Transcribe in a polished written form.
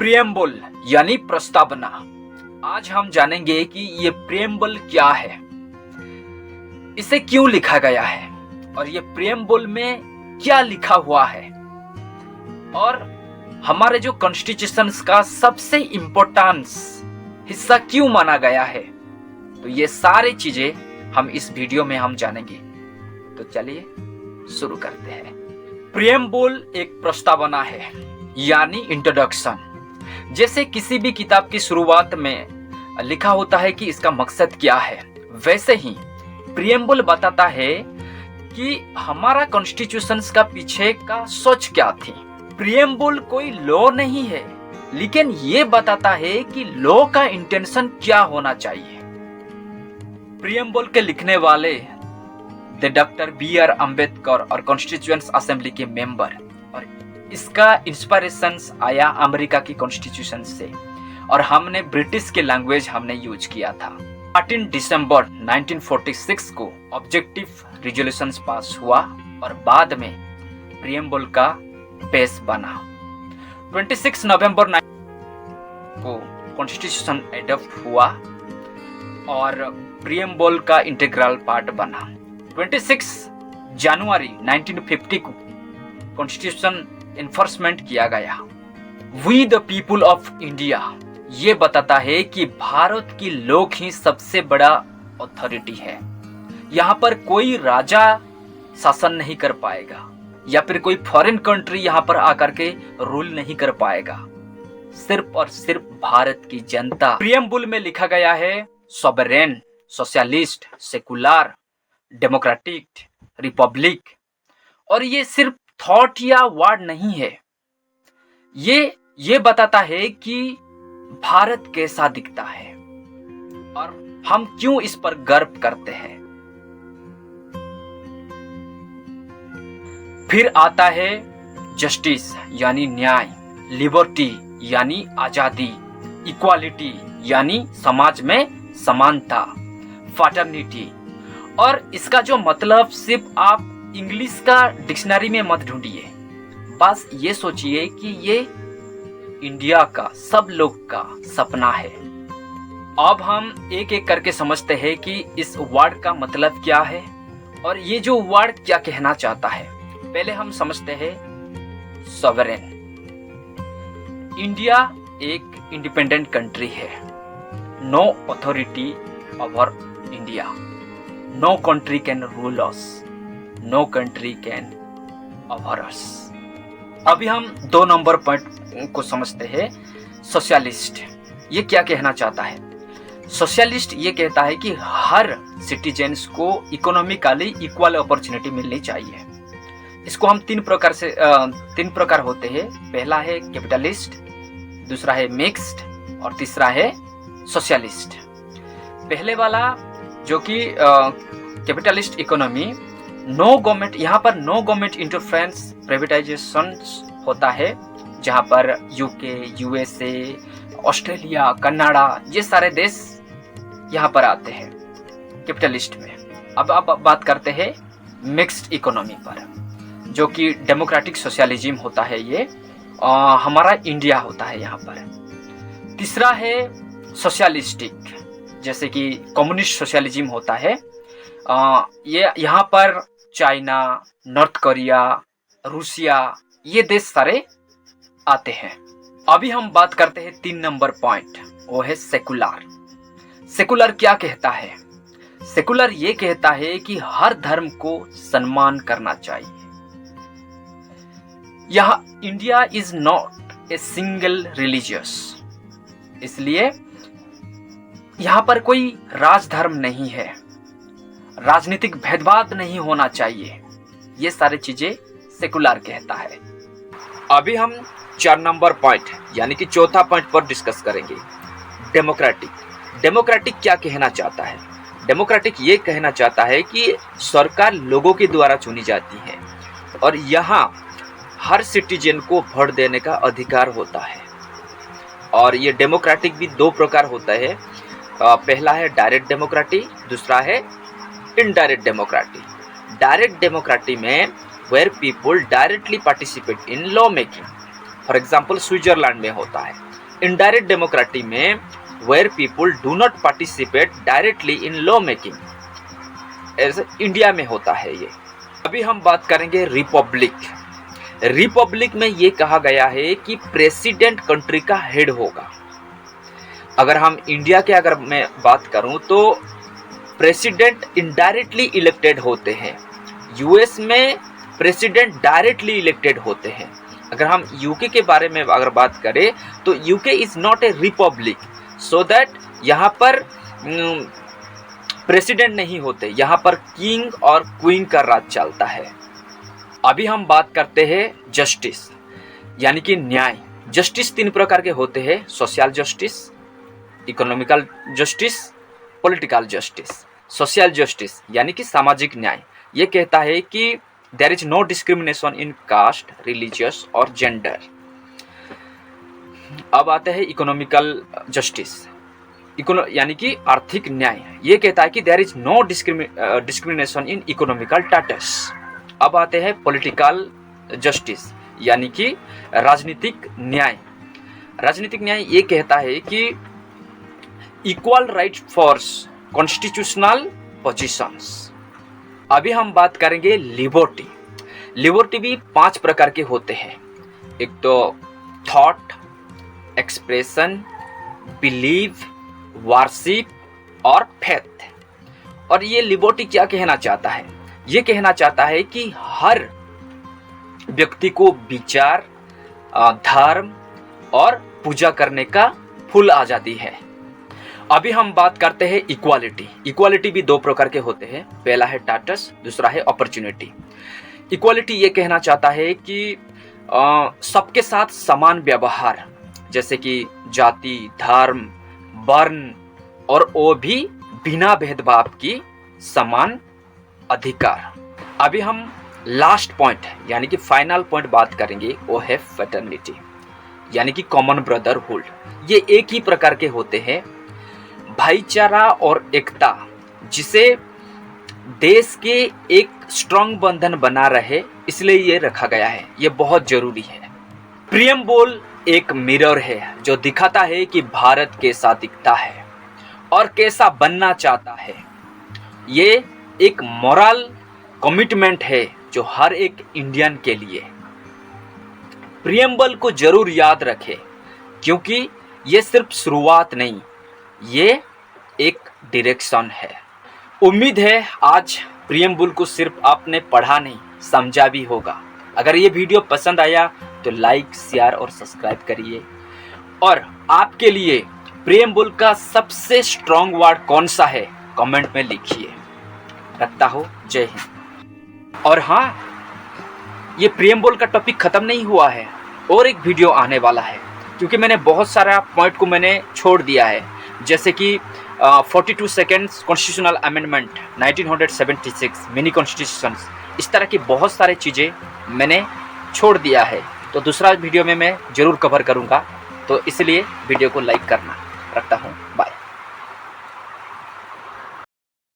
Preamble यानी प्रस्तावना। आज हम जानेंगे कि ये प्रियम्बल क्या है, इसे क्यों लिखा गया है और ये प्रियम्बल में क्या लिखा हुआ है और हमारे जो कॉन्स्टिट्यूशन का सबसे इम्पोर्टेंस हिस्सा क्यों माना गया है। तो ये सारी चीजें हम इस वीडियो में हम जानेंगे। तो चलिए शुरू करते हैं। प्रियम्बल एक प्रस्तावना है यानी इंट्रोडक्शन। जैसे किसी भी किताब की शुरुआत में लिखा होता है कि इसका मकसद क्या है, वैसे ही प्रियम्बल बताता है कि हमारा कॉन्स्टिट्यूशन का पीछे का सोच क्या थी। प्रियम्बल कोई लॉ नहीं है, लेकिन ये बताता है कि लॉ का इंटेंशन क्या होना चाहिए। प्रियम्बल के लिखने वाले डॉक्टर B.R. अम्बेडकर और कॉन्स्टिट्यूएंट असेंबली के मेंबर, और इसका इंस्पिरेशन आया अमेरिका की कॉन्स्टिट्यूशन से और हमने ब्रिटिश के लैंग्वेज हमने यूज किया था। 13 दिसंबर 1946 को ऑब्जेक्टिव रिजोल्यूशन पास हुआ और बाद में प्रियम्बल का बेस बना। 26 नवंबर को कॉन्स्टिट्यूशन एडॉप्ट हुआ और प्रियम्बल का इंटीग्रल पार्ट बना। 26 जनवरी 1950 को कॉन्स्टिट्यूशन एनफोर्समेंट किया गया। We the people of India ये बताता है कि भारत की लोग ही सबसे बड़ा अथॉरिटी है। यहाँ पर कोई राजा शासन नहीं कर पाएगा या फिर कोई फॉरेन कंट्री यहाँ पर आकर के रूल नहीं कर पाएगा, सिर्फ और सिर्फ भारत की जनता। प्रियम्बल में लिखा गया है sovereign, socialist, secular, democratic, Republic, और ये सिर्फ थॉट या वर्ड नहीं है, ये बताता है कि भारत कैसा दिखता है और हम क्यों इस पर गर्व करते हैं। फिर आता है जस्टिस यानी न्याय, लिबर्टी यानी आजादी, इक्वालिटी यानी समाज में समानता, फ्रेटर्निटी। और इसका जो मतलब सिर्फ आप इंग्लिश का डिक्शनरी में मत ढूंढिए, बस ये सोचिए कि ये इंडिया का सब लोग का सपना है। अब हम एक एक करके समझते हैं कि इस वर्ड का मतलब क्या है और ये जो वर्ड क्या कहना चाहता है। पहले हम समझते हैं सॉवरेन। इंडिया एक इंडिपेंडेंट कंट्री है। No authority over India, no country can rule us, no country can over us. अभी हम 2 नंबर पॉइंट को समझते हैं। सोशलिस्ट ये क्या कहना चाहता है। सोशलिस्ट ये कहता है कि हर सिटीजन्स को इकोनॉमिकली इक्वल अपॉर्चुनिटी मिलनी चाहिए। इसको हम 3 प्रकार होते हैं। पहला है कैपिटलिस्ट, दूसरा है मिक्स्ड और तीसरा है सोशलिस्ट। पहले वाला जो कि कैपिटलिस्ट इकोनॉमी, नो गवर्नमेंट, यहाँ पर नो गवर्नमेंट इंटरफेरेंस, प्राइवेटाइजेशन होता है, जहाँ पर यूके, यूएसए, ऑस्ट्रेलिया, कनाडा ये सारे देश यहाँ पर आते हैं कैपिटलिस्ट में। अब आप बात करते हैं मिक्स्ड इकोनॉमी पर, जो कि डेमोक्रेटिक सोशलिज्म होता है। ये हमारा इंडिया होता है यहाँ पर। तीसरा है सोशलिस्टिक, जैसे कि कम्युनिस्ट सोशलिज्म होता है। ये यहाँ पर चाइना, नॉर्थ कोरिया, रूसिया ये देश सारे आते हैं। अभी हम बात करते हैं 3 नंबर पॉइंट, वो है सेकुलर। सेकुलर क्या कहता है। सेकुलर ये कहता है कि हर धर्म को सम्मान करना चाहिए। यहाँ India is not a single religious, इसलिए यहाँ पर कोई राजधर्म नहीं है, राजनीतिक भेदभाव नहीं होना चाहिए। ये सारी चीजें सेकुलर कहता है। अभी हम 4 नंबर पॉइंट यानी कि चौथा पॉइंट पर डिस्कस करेंगे, डेमोक्रेटिक। डेमोक्रेटिक क्या कहना चाहता है। डेमोक्रेटिक ये कहना चाहता है कि सरकार लोगों के द्वारा चुनी जाती है और यहाँ हर सिटीजन को वोट देने का अधिकार होता है। और ये डेमोक्रेटिक भी 2 प्रकार होता है। पहला है डायरेक्ट डेमोक्रेटी, दूसरा है इनडायरेक्ट डेमोक्रेटी। डायरेक्ट डेमोक्रेटी में where people directly participate in law making, for example Switzerland में होता है। इनडायरेक्ट डेमोक्रेसी में where people do not participate directly in law making, ऐसे इंडिया में होता है ये। अभी हम बात करेंगे रिपब्लिक। रिपब्लिक में ये कहा गया है कि प्रेसिडेंट कंट्री का हेड होगा। अगर हम इंडिया के अगर मैं बात करूं तो प्रेसिडेंट इनडायरेक्टली इलेक्टेड होते हैं। यूएस में प्रेसिडेंट डायरेक्टली इलेक्टेड होते हैं। अगर हम यूके के बारे में अगर बात करें तो UK is not a Republic, so that यहाँ पर प्रेसिडेंट नहीं होते, यहाँ पर किंग और क्वीन का राज चलता है। अभी हम बात करते हैं जस्टिस यानी कि न्याय। जस्टिस 3 प्रकार के होते हैं, social justice, economical justice, political justice. Social justice यानी कि सामाजिक न्याय, ये कहता है कि there is no discrimination in caste, religious और जेंडर। अब आते हैं इकोनॉमिकल जस्टिस, यानी कि आर्थिक न्याय, ये कहता है कि there is no discrimination in economical status. अब आते हैं पॉलिटिकल जस्टिस यानी कि राजनीतिक न्याय। राजनीतिक न्याय ये कहता है कि equal right for constitutional positions. अभी हम बात करेंगे लिबर्टी। लिबर्टी भी 5 प्रकार के होते हैं। एक तो थॉट, एक्सप्रेशन, बिलीव, वर्शिप और फेथ। और ये लिबर्टी क्या कहना चाहता है? ये कहना चाहता है कि हर व्यक्ति को विचार, धर्म और पूजा करने का फुल आज़ादी है। अभी हम बात करते हैं इक्वालिटी। इक्वालिटी भी 2 प्रकार के होते हैं, पहला है स्टेटस, दूसरा है अपॉर्चुनिटी। इक्वालिटी ये कहना चाहता है कि सबके साथ समान व्यवहार, जैसे कि जाति, धर्म, वर्ण और वो भी बिना भेदभाव की समान अधिकार। अभी हम लास्ट पॉइंट यानी कि फाइनल पॉइंट बात करेंगे, वो है फ्रेटर्निटी यानी कि कॉमन ब्रदरहुड। ये एक ही प्रकार के होते हैं, भाईचारा और एकता, जिसे देश के एक स्ट्रॉन्ग बंधन बना रहे, इसलिए ये रखा गया है। ये बहुत जरूरी है। प्रियम्बल एक मिरर है जो दिखाता है कि भारत कैसा दिखता है और कैसा बनना चाहता है। ये एक मोरल कमिटमेंट है जो हर एक इंडियन के लिए। प्रियम्बल को जरूर याद रखें, क्योंकि ये सिर्फ शुरुआत नहीं, ये एक डायरेक्शन है। उम्मीद है आज प्रियम्बल को सिर्फ आपने पढ़ा नहीं, समझा भी होगा। अगर ये वीडियो पसंद आया तो लाइक, शेयर और सब्सक्राइब करिए। और आपके लिए प्रियम्बल का सबसे स्ट्रॉन्ग वर्ड कौन सा है, कमेंट में लिखिए। रखता हूँ, जय हिंद। और हाँ, ये प्रियम्बल का टॉपिक खत्म नहीं हुआ है, और एक वीडियो आने वाला है, क्योंकि मैंने बहुत सारा पॉइंट को मैंने छोड़ दिया है, जैसे कि 42 seconds constitutional amendment 1976, mini constitutions, इस तरह की बहुत सारी चीज़ें मैंने छोड़ दिया है। तो दूसरा वीडियो में मैं ज़रूर कवर करूँगा, तो इसलिए वीडियो को लाइक करना। रखता हूँ, बाय।